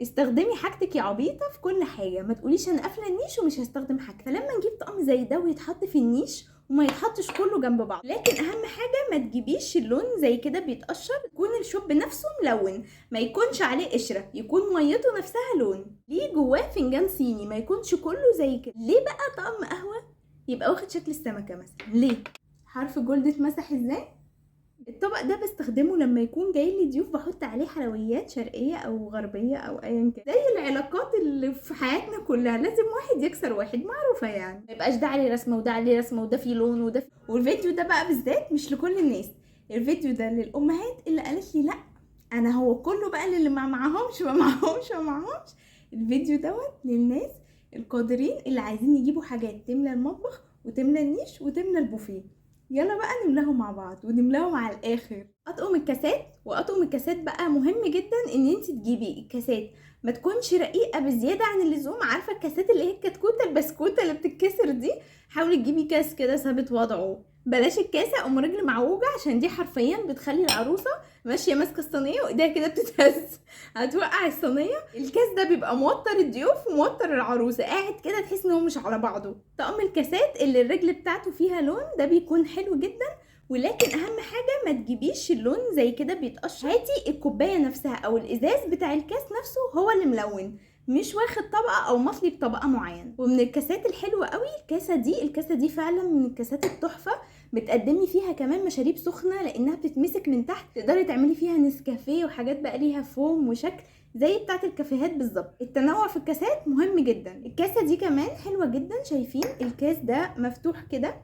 استخدمي حاجتك يا عبيطه في كل حاجه، ما تقوليش انا قافله النيش ومش هستخدم حاجتي. فلما نجيب طقم زي ده ويتحط في النيش وما يتحطش كله جنب بعض، لكن اهم حاجه ما تجيبيش اللون زي كده بيتقشر، يكون الشوب نفسه ملون، ما يكونش عليه قشره، يكون ميته نفسها لون. ليه جواه فنجان صيني ما يكونش كله زي كده. ليه بقى طقم قهوه يبقى واخد شكل السمكه مثلا؟ ليه؟ حرف جولد اتمسح ازاي؟ الطبق ده بستخدمه لما يكون جاي لي ضيوف، بحط عليه حلويات شرقيه او غربيه او ايا كان. زي العلاقات اللي في حياتنا كلها، لازم واحد يكسر واحد، معروفه يعني. ما يبقاش ده عليه رسمه وده عليه رسمه وده فيه لون وده والفيديو ده بقى بالذات مش لكل الناس، الفيديو ده للامهات اللي قالت لي لا انا هو كله بقى للي ما معهمش. الفيديو دوت للناس القادرين اللي عايزين يجيبوا حاجات تملى المطبخ وتملى النيش وتملى البوفيه. يلا بقى نملاهم مع بعض ونملاهم على الاخر. اطقم الكاسات، واطقم الكاسات بقى مهم جدا ان انت تجيبي الكاسات ما تكونش رقيقه بزياده عن اللزوم. عارفه الكاسات اللي هي الكتكوته البسكوته اللي بتتكسر دي؟ حاولي تجيبي كاس كده ثابت وضعه، بلاش الكاسه ام رجل معوجه، عشان دي حرفيا بتخلي العروسه ماشيه ماسكه الصينيه وايديها كده بتتهز، هتوقع الصينيه. الكاس ده بيبقى موتر الضيوف وموتر العروسه، قاعد كده تحس ان هو مش على بعضه. طقم الكاسات اللي الرجل بتاعته فيها لون ده بيكون حلو جدا، ولكن اهم حاجه ما تجيبيش اللون زي كده بيتقشر. هاتي الكوبايه نفسها او الازاز بتاع الكاس نفسه هو اللي ملون، مش واخد طبقه او مطلي بطبقه معينه. ومن الكاسات الحلوه قوي الكاسه دي فعلا من الكاسات التحفه. بتقدمي فيها كمان مشاريب سخنه لانها بتتمسك من تحت، تقدري تعملي فيها نسكافيه وحاجات بقى ليها فوم وشكل زي بتاعه الكافيهات بالظبط. التنوع في الكاسات مهم جدا. الكاسه دي كمان حلوه جدا، شايفين الكاس ده مفتوح كده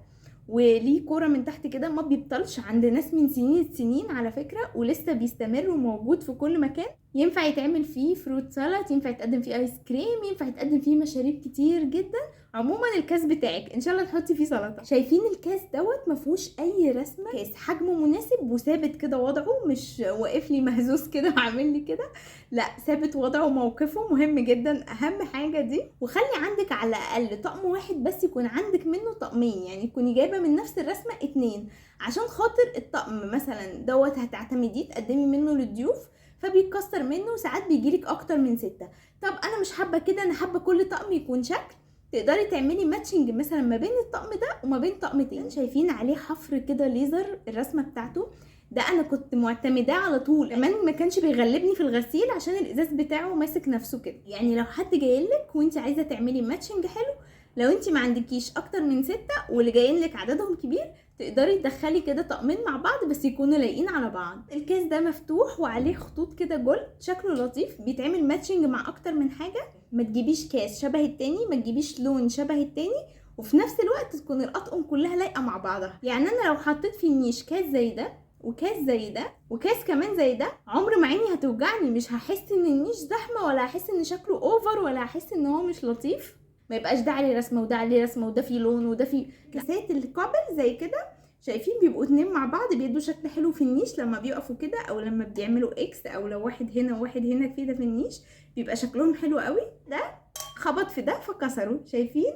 وليه كوره من تحت كده، ما بيبطلش عند ناس من سنين السنين على فكره، ولسه بيستمر وموجود في كل مكان. ينفع يتعمل فيه فروت سالاد، ينفع يتقدم فيه ايس كريم، ينفع يتقدم فيه مشاريب كتير جدا. عموما الكاس بتاعك ان شاء الله تحطي فيه سلطه. شايفين الكاس دوت ما فيهوش اي رسمه، كاس حجمه مناسب وثابت كده وضعه، مش واقف لي مهزوز كده وعامل لي كده، لا ثابت وضعه وموقفه مهم جدا. اهم حاجه دي. وخلي عندك على الاقل طقم واحد بس يكون عندك منه طقمين، يعني تكوني جايبه من نفس الرسمه 2 عشان خاطر الطقم مثلا دوت هتعتمديه تقدمي منه للضيوف فبيتكسر منه، ساعات بيجيلك اكتر من 6. طب انا مش حابه كده، انا حابه كل طقم يكون شكل، تقدري تعملي ماتشنج مثلا ما بين الطقم ده وما بين طقم تاني. شايفين عليه حفر كده ليزر الرسمه بتاعته، ده انا كنت معتمداه على طول، كمان ما كانش بيغلبني في الغسيل عشان الازاز بتاعه ماسك نفسه كده. يعني لو حد جايلك وانت عايزه تعملي ماتشنج حلو، لو انت ما عندكيش اكتر من 6 واللي جايين عددهم كبير، تقدري تدخلي كده طقمين مع بعض بس يكونوا لايقين على بعض. الكاس ده مفتوح وعليه خطوط كده جولد، شكله لطيف، بيتعمل ماتشنج مع اكتر من حاجه. ما تجيبيش كاس شبه التاني، ما تجيبيش لون شبه التاني، وفي نفس الوقت تكون الاطقم كلها لايقه مع بعضها. يعني انا لو حطيت في النيش كاس زي ده وكاس زي ده وكاس كمان زي ده، عمر ما عيني هتوجعني، مش هحس ان النيش زحمه، ولا هحس ان شكله اوفر، ولا هحس ان هو مش لطيف. ما يبقاش ده عليه رسمه وده عليه رسمه وده فيه لون وده فيه. كاسات الكابل زي كده، شايفين بيبقوا 2 مع بعض بيدوا شكل حلو في النيش لما بيقفوا كده، او لما بيعملوا اكس، او لو واحد هنا وواحد هنا كده في النيش بيبقى شكلهم حلو قوي. ده خبط في ده فكسروا، شايفين؟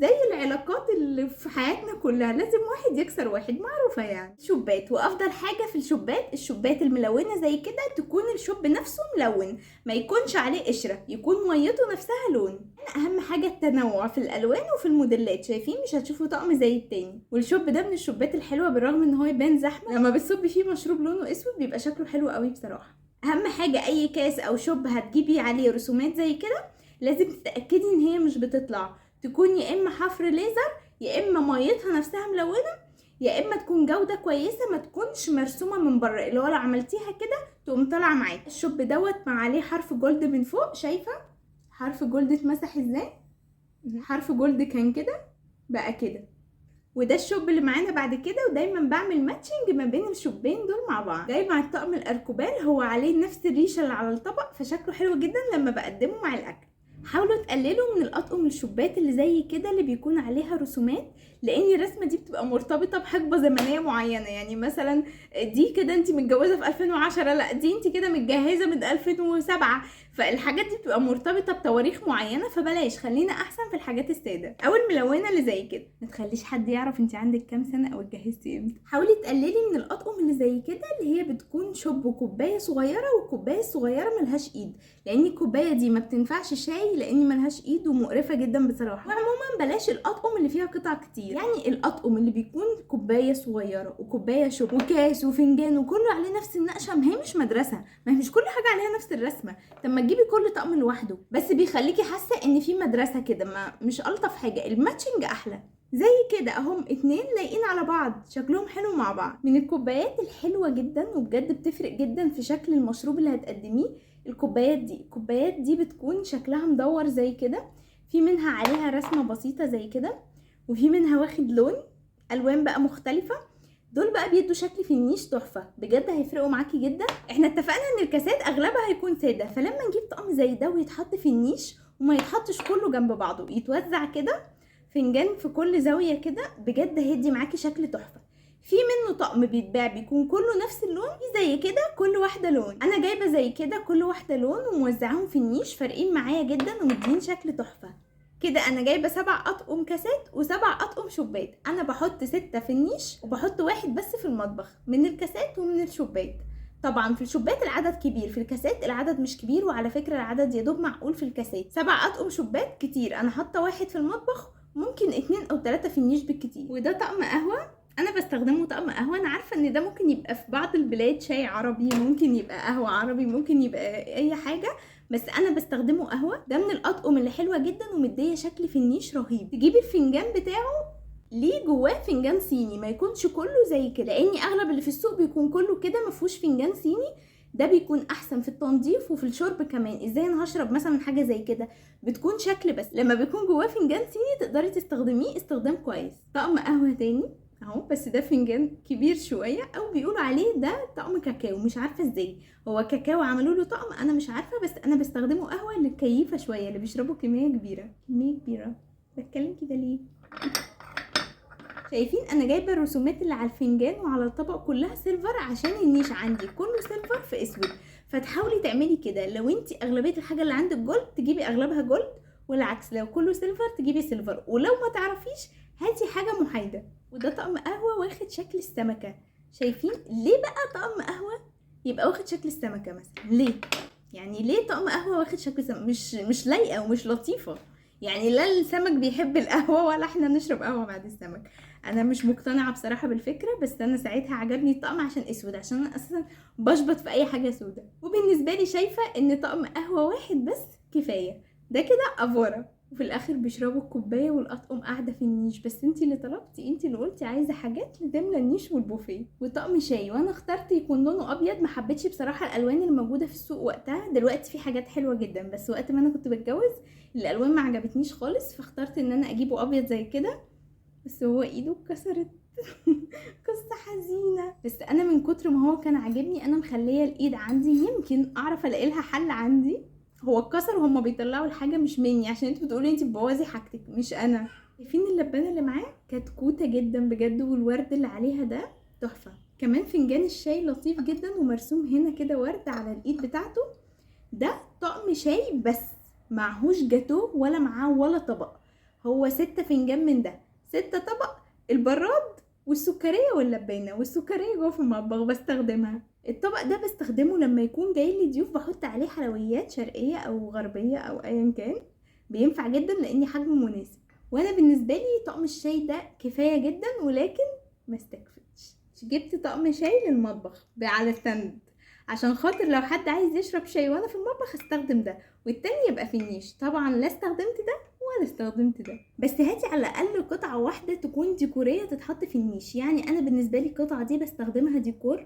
زي العلاقات اللي في حياتنا كلها، لازم واحد يكسر واحد، معروفه يعني. شوبات، وافضل حاجه في الشوبات الملونه زي كده تكون الشوب نفسه ملون، ما يكونش عليه قشره، يكون ميته نفسها لون. اهم حاجه التنوع في الالوان وفي الموديلات. شايفين؟ مش هتشوفوا طقم زي التاني. والشوب ده من الشوبات الحلوه بالرغم ان هو يبان زحمه، لما بتصبي فيه مشروب لونه اسود بيبقى شكله حلو قوي بصراحه. اهم حاجه اي كاس او شوب هتجيبي عليه رسومات زي كده، لازم تتاكدي ان هي مش بتطلع، تكون يا اما حفر ليزر، يا اما ميتها نفسها ملونه، يا اما تكون جوده كويسه ما تكونش مرسومه من بره، اللي هو لو عملتيها كده تقوم طالعه معاكي. الشوب دوت مع عليه حرف جولد من فوق، شايفه حرف جولد اتمسح ازاي؟ حرف جولد كان كده بقى كده. وده الشوب اللي معانا بعد كده، ودايما بعمل ماتشنج ما بين الشوبين دول مع بعض. جاي مع الطقم الاركوبال، هو عليه نفس الريشه اللي على الطبق، فشكله حلو جدا لما بقدمه مع الاكل. حاولوا تقللوا من الاطقم الشوبات اللي زي كده اللي بيكون عليها رسومات، لان الرسمه دي بتبقى مرتبطه بحقبه زمنيه معينه. يعني مثلا دي كده انت متجوزه في 2010، لا دي انت كده متجهزه من 2007. فالحاجات دي بتبقى مرتبطه بتواريخ معينه، فبلاش، خلينا احسن في الحاجات الساده او الملونه اللي زي كده. ما تخليش حد يعرف انت عندك كام سنه او اتجهزتي امتى. حاولي تقللي من الاطقم اللي زي كده اللي هي بتكون شوب وكوبايه صغيره، والكوبايه الصغيره ملهاش ايد، لان الكوبايه دي ما بتنفعش شاي لان ملهاش ايد ومقرفه جدا بصراحه. وعموما بلاش الاطقم اللي فيها قطع كتير، يعني الاطقم اللي بيكون كوبايه صغيره وكوبايه شوب وكاس وفنجان وكله عليه نفس النقشه، ما هي مش مدرسه، ما هي مش كل حاجه عليها نفس الرسمه. طب ما تجيبي كل طقم لوحده، بس بيخليكي حاسه ان في مدرسه كده، ما مش الطف حاجه. الماتشنج احلى. زي كده اهم اتنين لايقين على بعض، شكلهم حلو مع بعض. من الكوبايات الحلوه جدا وبجد بتفرق جدا في شكل المشروب اللي هتقدميه الكوبايات دي بتكون شكلها مدور زي كده، في منها عليها رسمه بسيطه زي كده، وفي منها واخد لون الوان بقى مختلفه. دول بقى بيدوا شكل في النيش تحفه، بجد هيفرقوا معاكي جدا. احنا اتفقنا ان الكاسات اغلبها هيكون ساده، فلما نجيب طقم زي ده ويتحط في النيش وما يتحطش كله جنب بعضه، يتوزع كده فنجان في كل زاويه كده، بجد هيدي معاكي شكل تحفه. في منه طقم بيتباع بيكون كله نفس اللون، في زي كده كل واحده لون. انا جايبه زي كده كل واحده لون وموزعاهم في النيش، فارقين معايا جدا ومدين شكل تحفه. كده انا جايبه 7 اطقم كاسات و7 اطقم شوبات. انا بحط 6 في النيش وبحط 1 بس في المطبخ من الكاسات ومن الشوبات. طبعا في الشوبات العدد كبير، في الكاسات العدد مش كبير، وعلى فكره العدد يدوب معقول في الكاسات. 7 اطقم شوبات كتير، انا حاطه 1 في المطبخ، ممكن 2 أو 3 في النيش بالكتير. وده طقم قهوه انا بستخدمه طقم قهوه. انا عارفه ان ده ممكن يبقى في بعض البلاد شاي عربي، ممكن يبقى قهوه عربي، ممكن يبقى اي حاجه، بس انا بستخدمه قهوه. ده من الاطقم اللي حلوه جدا ومديه شكل في النيش رهيب. تجيبي الفنجان بتاعه ليه جواه فنجان صيني، ما يكونش كله زي كده، لاني اغلب اللي في السوق بيكون كله كده ما فيهوش فنجان صيني. ده بيكون احسن في التنظيف وفي الشرب كمان. ازاي انا هشرب مثلا حاجه زي كده بتكون شكل، بس لما بيكون جواه فنجان صيني تقدري تستخدميه استخدام كويس. طقم قهوه تاني اهو، بس ده فنجان كبير شويه، او بيقولوا عليه ده طقم كاكاو، مش عارفه ازاي هو كاكاو عملوا له طقم، انا مش عارفه، بس انا بستخدمه قهوه للكيفه شويه اللي بيشربوا كميه كبيره. بتكلم كده ليه؟ شايفين انا جايبه الرسومات اللي على الفنجان وعلى الطبق كلها سيلفر، عشان النيش عندي كله سيلفر في اسود. فتحاولي تعملي كده، لو انت اغلبيه الحاجه اللي عندك جولد تجيبي اغلبها جولد، والعكس لو كله سيلفر تجيبي سيلفر، ولو ما تعرفيش هاتي حاجه محايده. وده طقم قهوه واخد شكل السمكه. شايفين ليه بقى طقم قهوه يبقى واخد شكل السمكه مثلا؟ ليه يعني ليه طقم قهوه واخد شكل السمكه؟ مش لايقه ومش لطيفه. يعني لا السمك بيحب القهوه ولا احنا نشرب قهوه بعد السمك. انا مش مقتنعه بصراحه بالفكره، بس انا ساعتها عجبني الطقم عشان اسود، عشان انا اساسا بشبط في اي حاجه سودا. وبالنسبه لي شايفه ان طقم قهوه واحد بس كفايه. ده كده افوره، وفي الاخر بيشربوا الكوبايه والاطقم قاعده في النيش، بس انتي اللي طلبتي، انتي اللي قلتي عايزه حاجات لتملى النيش والبوفيه. وطقم شاي، وانا اخترت يكون لونه ابيض، ما حبيتش بصراحه الالوان اللي موجوده في السوق وقتها. دلوقتي في حاجات حلوه جدا، بس وقت ما انا كنت بتجوز الالوان ما عجبتنيش خالص، فاخترت ان انا اجيبه ابيض زي كده، بس هو ايده اتكسرت. قصة حزينة. بس انا من كتر ما هو كان عاجبني انا مخليه الايد عندي، يمكن اعرف الاقي لها حل عندي. هو اتكسر وهما بيطلعوا الحاجه مش مني، عشان انتوا بتقولي انتي بتبوظي حاجتك، مش انا. شايفين اللبانه اللي معاه كتكوته جدا بجد، والورد اللي عليها ده تحفه. كمان فنجان الشاي لطيف جدا ومرسوم هنا كده ورد على الايد بتاعته. ده طقم شاي بس معهوش جاتوه ولا معاه ولا طبق، هو 6 فنجان من ده، 6 طبق، البراد والسكريه واللبانه، والسكريه جوه في المطبخ بستخدمها. الطبق ده بستخدمه لما يكون جاي لي ضيوف، بحط عليه حلويات شرقيه او غربيه او ايا كان، بينفع جدا لاني حجمه مناسب. وانا بالنسبه لي طقم الشاي ده كفايه جدا، ولكن ما استكفتش، جبت طقم شاي للمطبخ على ستاند، عشان خاطر لو حد عايز يشرب شاي وانا في المطبخ استخدم ده، والتاني يبقى في النيش. طبعا لا استخدمت ده ولا استخدمت ده، بس هاتي على الاقل قطعه واحده تكون ديكوريه تتحط في النيش. يعني انا بالنسبه لي القطعه دي بستخدمها ديكور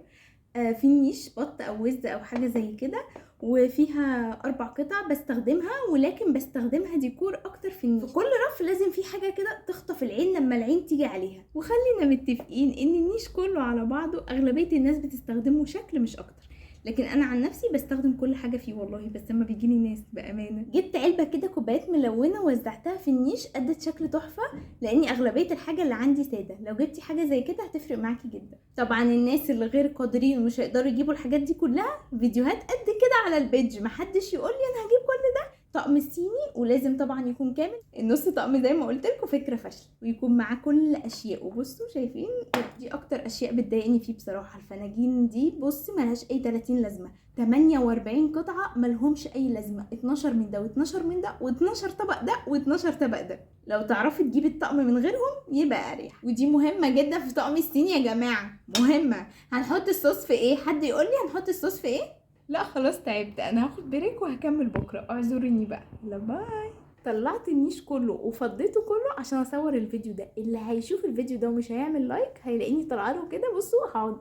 في النيش، بط او وز او حاجه زي كده، وفيها 4 قطع بستخدمها، ولكن بستخدمها ديكور اكتر في النيش. في كل رف لازم في حاجه كده تخطف العين لما العين تيجي عليها. وخلينا متفقين ان النيش كله على بعضه اغلبيه الناس بتستخدمه شكل مش اكتر، لكن انا عن نفسي بستخدم كل حاجه فيه والله، بس لما بيجيني ناس بامانه. جبت علبه كده كوبايات ملونه ووزعتها في النيش، ادت شكل تحفه، لاني اغلبيه الحاجه اللي عندي ساده. لو جبتي حاجه زي كده هتفرق معاكي جدا. طبعا الناس اللي غير قادرين ومش هيقدروا يجيبوا الحاجات دي كلها، فيديوهات قد كده على البيج، محدش يقول لي انا هجيب كل ده. طقم الصيني، ولازم طبعا يكون كامل. النص طقم زي ما قلت لكم فكره فاشله، ويكون معاه كل اشياء. وبصوا شايفين دي اكتر اشياء بتضايقني فيه بصراحه. الفناجين دي بصي ملهاش اي 30 لازمه، 48 قطعه ملهمش اي لازمه، 12 من ده و12 من ده و12 طبق ده و12 طبق ده. لو تعرفي تجيبي الطقم من غيرهم يبقى اريح. ودي مهمه جدا في طقم الصيني يا جماعه، مهمه. هنحط الصوص في ايه؟ حد يقول لي هنحط الصوص في ايه؟ لا خلاص تعبت، انا هاخد بريك وهكمل بكره، اعذروني بقى. لا باي. طلعت النيش كله وفضيته كله عشان اصور الفيديو ده. اللي هيشوف الفيديو ده ومش هيعمل لايك هيلاقيني طالعه له كده، بصوا هقعد